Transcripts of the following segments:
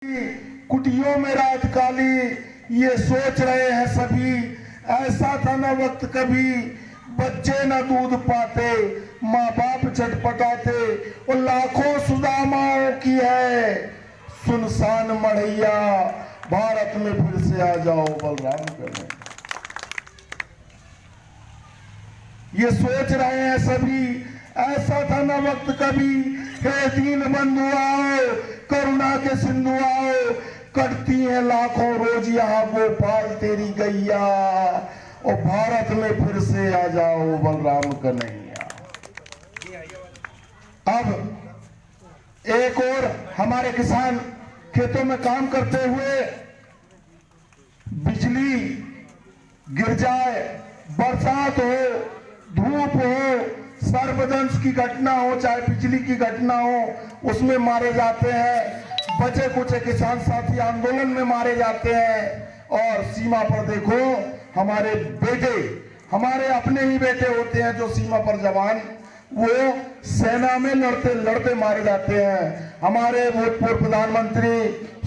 कुटियों में रात काली, ये सोच रहे हैं सभी, ऐसा था न वक्त कभी, बच्चे न दूध पाते, माँ बाप छटपटाते, और लाखों सुदामाओं की है सुनसान मढ़ैया, भारत में फिर से आ जाओ बलराम करने। ये सोच रहे हैं सभी, ऐसा था न वक्त कभी, हे दीन बंधु आओ, करुणा के सिंधु आओ, कटती है लाखों रोज यहाँ गोपाल तेरी गैया, और भारत में फिर से आ जाओ बलराम कन्हैया। अब एक और हमारे किसान खेतों में काम करते हुए बिजली गिर जाए, बरसात हो, धूप हो, सर्पदंश की घटना हो, चाहे बिजली की घटना हो, उसमें मारे जाते हैं। बचे कुछ किसान साथी आंदोलन में मारे जाते हैं। और सीमा पर देखो हमारे बेटे, हमारे अपने ही बेटे होते हैं जो सीमा पर जवान, वो सेना में लड़ते लड़ते मारे जाते हैं। हमारे भूतपूर्व प्रधानमंत्री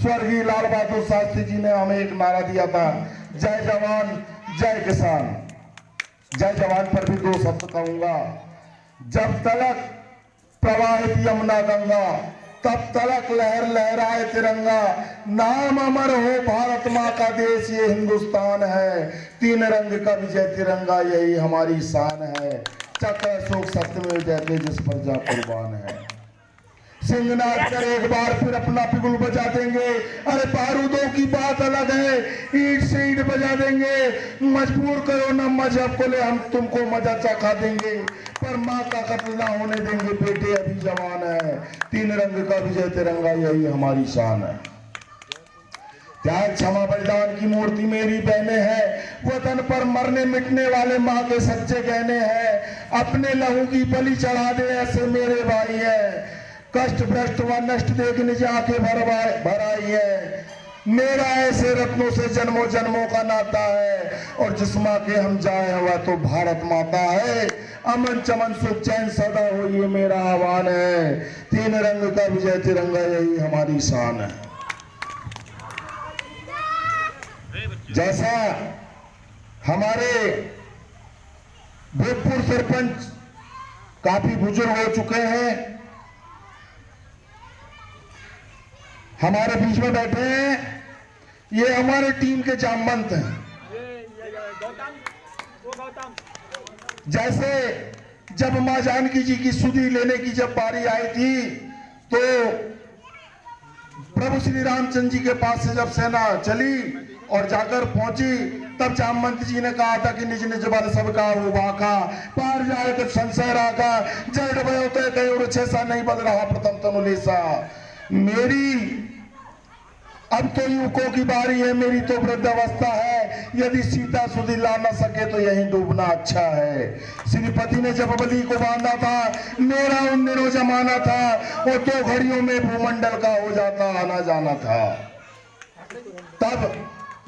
स्वर्गीय लाल बहादुर शास्त्री जी ने हमें एक नारा दिया था, जय जवान जय किसान। जय जवान पर भी दो शब्द कहूंगा, जब तलक प्रवाहित यमुना गंगा, तब तलक लहर लहराए तिरंगा, नाम अमर हो भारत माँ का देश ये हिंदुस्तान है, तीन रंग का विजय तिरंगा यही हमारी शान है, चक्र अशोक सत्यमेव जयते जिस पर जा कुर्बान है। सिंहनाद कर एक बार फिर अपना पिगुल बजा देंगे, अरे बारूदों की बात अलग है, ईंट से ईंट बजा देंगे, मजबूर करो न मजहब को ले हम तुमको मजा चखा देंगे, पर माँ का कत्ल ना होने देंगे, बेटे अभी जवान है, तीन रंग का विजय तिरंगा यही हमारी शान है। त्याग क्षमा बलिदान की मूर्ति मेरी बहने हैं, वतन पर मरने मिटने वाले माँ के सच्चे गहने हैं, अपने लहू की बलि चढ़ा दे ऐसे मेरे भाई है, कष्ट भ्रष्ट व नष्ट देख निज आंखें भराई है, मेरा ऐसे रत्नों से जन्मों जन्मों का नाता है, और जिस माँ के हम जाए हुआ तो भारत माता है, अमन चमन सुख चैन सदा हो ये मेरा आह्वान है, तीन रंग का विजय तिरंगा यही हमारी शान है। जैसा हमारे भूतपूर्व सरपंच काफी बुजुर्ग हो चुके हैं, हमारे बीच में बैठे हैं, ये हमारे टीम के जामवंत हैं। जैसे जब मां जानकी जी की सुधि लेने की जब बारी आई थी, तो प्रभु श्री रामचंद्र जी के पास से जब सेना चली और जाकर पहुंची, तब जामवंत जी ने कहा था कि निज निज बल सबका हो बाका, पार जाए तो संशय राका, जड़ भयो तय कयो छेसा नहीं बल रहा प्रथम तनुलेसा। मेरी अब तो युवकों की बारी है, मेरी तो वृद्धावस्था है, यदि सीता सुधि ला न सके तो यहीं डूबना अच्छा है। श्रीपति ने जब बलि को बांधा था, मेरा उन दिनों जमाना था, और 2 घड़ियों में भूमंडल का हो जाता आना जाना था। तब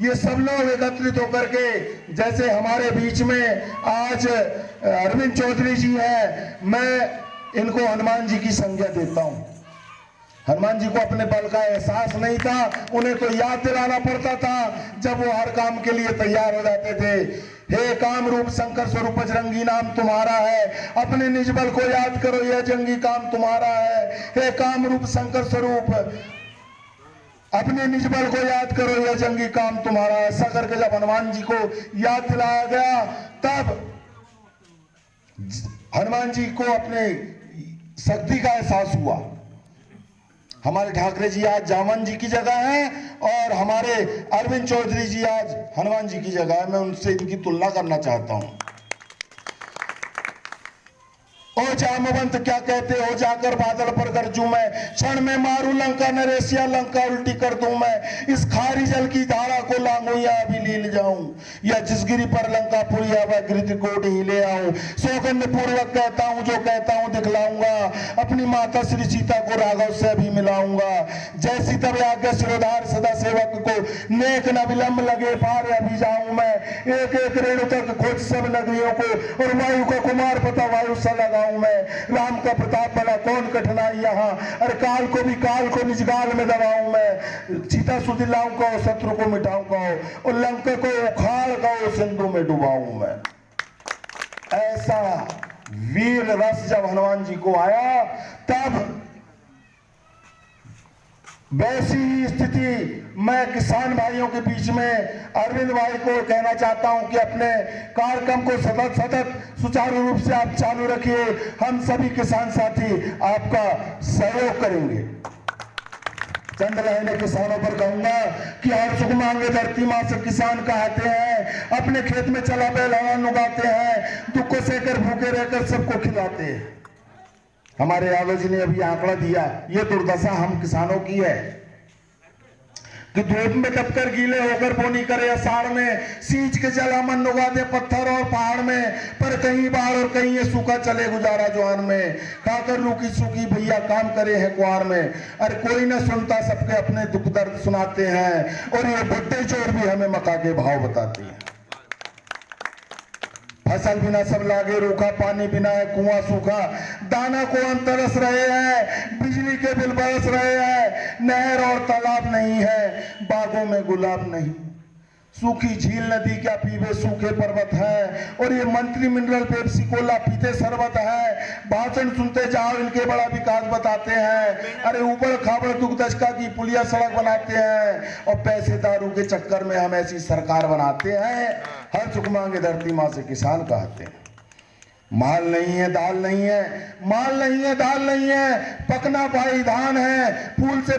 ये सब लोग एकत्रित होकर के, जैसे हमारे बीच में आज अरविंद चौधरी जी है, मैं इनको हनुमान जी की संज्ञा देता हूँ। हनुमान जी को अपने बल का एहसास नहीं था, उन्हें तो याद दिलाना पड़ता था जब वो हर काम के लिए तैयार हो जाते थे। हे काम रूप शंकर स्वरूप बजरंगी नाम तुम्हारा है, अपने निज बल को याद करो यह जंगी काम तुम्हारा है। हे काम रूप शंकर स्वरूप अपने निज बल को याद करो यह जंगी काम तुम्हारा है। ऐसा करके जब हनुमान जी को याद दिलाया गया, तब हनुमान जी को अपने शक्ति का एहसास हुआ। हमारे ठाकरे जी आज जामवन जी की जगह हैं, और हमारे अरविंद चौधरी जी आज हनुमान जी की जगह है। मैं उनसे इनकी तुलना करना चाहता हूं। ओ जामवंत क्या कहते हो, जाकर बादल पर गरजूं मैं, क्षण में मारू लंका नरेशिया, लंका उल्टी कर दूं मैं, इस खारी जल की धारा को लांगू या अभी लील जाऊं, या जिस गिरी पर लंका पुरिया वह गिरिध कोट ही ले आऊं। सौगंध पूर्वक कहता हूं, जो कहता हूं दिखलाऊंगा, अपनी माता श्री सीता को राघव से अभी मिलाऊंगा। जैसी तब आज्ञा सिरोधार सदा सेवक को, नेक न विलंब लगे पार अभी जाऊं मैं, एक एक रेणु तक खोज सब नगरियों को, और वायु का कुमार पता वायु सा लगाऊं मैं। राम का प्रताप भला कौन कठिनाई यहाँ, अरे काल को भी काल को निज गाल में दबाऊं मैं। सीता सुदिलाऊं कहो, शत्रु को मिटाऊं कहो, और लंका को उखाड़ कहो, सिंधु में डुबाऊं मैं। ऐसा वीर रस जब हनुमान जी को आया, तब वैसी ही स्थिति मैं किसान भाइयों के बीच में अरविंद भाई को कहना चाहता हूं कि अपने कार्यक्रम को सतत सुचारू रूप से आप चालू रखिए। हम सभी किसान साथी आपका सहयोग करेंगे। चंद लाइनें किसानों पर कहूंगा कि हर सुख मांगे धरती मां से किसान कहते हैं, अपने खेत में चला बैल हवन उगाते हैं, दुख को सहकर भूखे रहकर सबको खिलाते हैं। हमारे यादव जी ने अभी आंकड़ा दिया, ये दुर्दशा हम किसानों की है कि धूप में दबकर गीले होकर बोनी करे अषाढ़ में, सींच के जल अमन उगा दे पत्थर और पहाड़ में, पर कहीं बाढ़ और कहीं ये सूखा चले गुजारा ज्वार में, खाकर रूखी सूखी भैया काम करे हैं कुआर में। अरे कोई न सुनता, सबके अपने दुख दर्द सुनाते हैं, और ये बुड्ढे चोर भी हमें मक्का के भाव बताते हैं। फसल बिना सब लागे रूखा, पानी बिना है कुआं सूखा, दाना को हम तरस रहे हैं, बिजली के बिल बरस रहे हैं, नहर और तालाब नहीं है, बागों में गुलाब नहीं, सूखी झील नदी क्या पीवे सूखे पर्वत है, और ये मंत्री मिनरल पेप्सी कोला पीते शरबत है। भाषण सुनते जाओ, इनके बड़ा विकास बताते हैं, अरे ऊबड़ खाबड़ दुख दशका की पुलिया सड़क बनाते हैं, और पैसे दारू के चक्कर में हम ऐसी सरकार बनाते हैं। हर सुख मांगे धरती मां से किसान कहते हैं। माल नहीं है दाल नहीं है, माल नहीं है दाल नहीं है, पकना भाई धान है, फूल से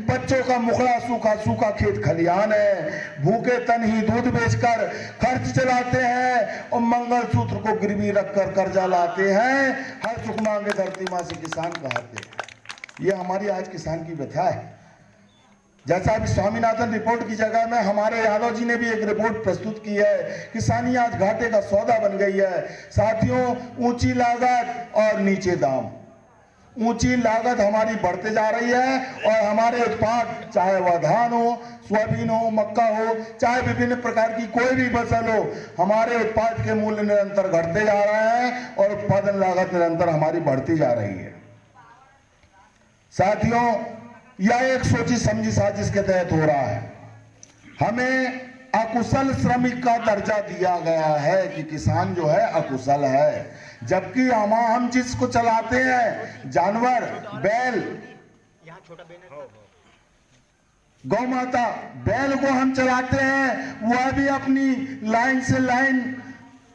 बच्चों का मुखड़ा सूखा सूखा खेत खलियान है, भूखे तन ही दूध बेचकर खर्च चलाते हैं, और मंगलसूत्र को गिरवी रखकर कर्जा लाते हैं। हर सुख मांगे धरती मां से किसान कहते हैं। ये हमारी आज किसान की व्यथा है। जैसा अभी स्वामीनाथन रिपोर्ट की जगह में हमारे यादव जी ने भी एक रिपोर्ट प्रस्तुत की है, किसानी आज घाटे का सौदा बन गई है। साथियों, ऊंची लागत और नीचे दाम, ऊंची लागत हमारी बढ़ते जा रही है, और हमारे उत्पाद चाहे वह धान हो, सोयाबीन हो, मक्का हो, चाहे विभिन्न प्रकार की कोई भी फसल हो, हमारे उत्पाद के मूल्य निरंतर घटते जा रहे हैं, और उत्पादन लागत निरंतर हमारी बढ़ती जा रही है। साथियों, यह एक सोची समझी साजिश के तहत हो रहा है। हमें अकुशल श्रमिक का दर्जा दिया गया है कि किसान जो है अकुशल है, जबकि हम जिसको चलाते हैं जानवर, बैल, गौ माता, बैल को हम चलाते हैं, वह भी अपनी लाइन से लाइन,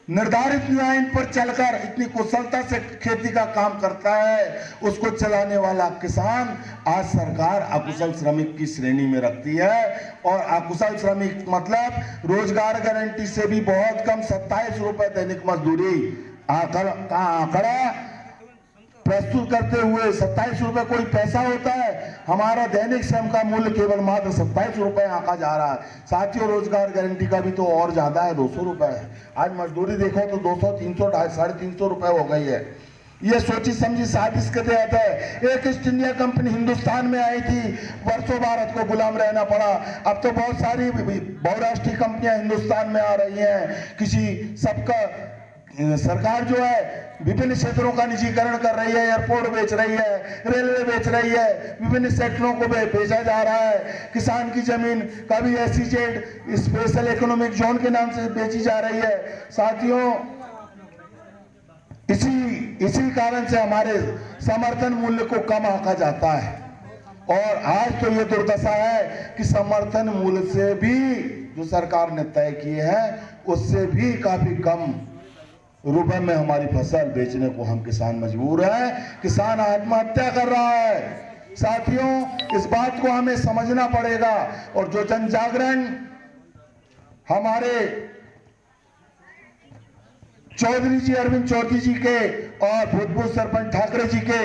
निर्धारित लाइन पर चलकर इतनी कुशलता से खेती का काम करता है। उसको चलाने वाला किसान आज सरकार अकुशल श्रमिक की श्रेणी में रखती है, और अकुशल श्रमिक मतलब रोजगार गारंटी से भी बहुत कम 27 रुपए दैनिक मजदूरी आंकड़ा प्रस्तुत करते हुए 27 रुपए कोई पैसा होता है? हमारा दैनिक श्रम का मूल्य केवल मात्र 27 रुपए आंका जा रहा है। साथियों, रोजगार गारंटी का भी तो और ज्यादा है, 200 रुपए है। आज मजदूरी देखो तो 200, 300, 350 रुपए हो गई है। ये सोची समझी साजिश के तहत है। एक ईस्ट इंडिया कंपनी हिंदुस्तान में आई थी, वर्षों भारत को गुलाम रहना पड़ा। अब तो बहुत सारी बहुराष्ट्रीय कंपनियां हिंदुस्तान में आ रही हैं। किसी सबका सरकार जो है विभिन्न क्षेत्रों का निजीकरण कर रही है, एयरपोर्ट बेच रही है, रेलवे बेच रही है, विभिन्न सेक्टरों को बेचा जा रहा है। किसान की जमीन कभी SEZ स्पेशल इकोनॉमिक जोन के नाम से बेची जा रही है। साथियों, इसी कारण से हमारे समर्थन मूल्य को कम आंका जाता है, और आज तो ये दुर्दशा है कि समर्थन मूल्य से भी जो सरकार ने तय किए हैं उससे भी काफी कम रुपए में हमारी फसल बेचने को हम किसान मजबूर हैं। किसान आत्महत्या कर रहा है। साथियों, इस बात को हमें समझना पड़ेगा, और जो जन जागरण हमारे चौधरी जी, अरविंद चौधरी जी के और भूतपूर्व सरपंच ठाकरे जी के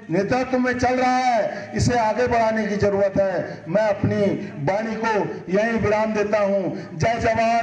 नेतृत्व में चल रहा है, इसे आगे बढ़ाने की जरूरत है। मैं अपनी वाणी को यहीं विराम देता हूं। जय जवान।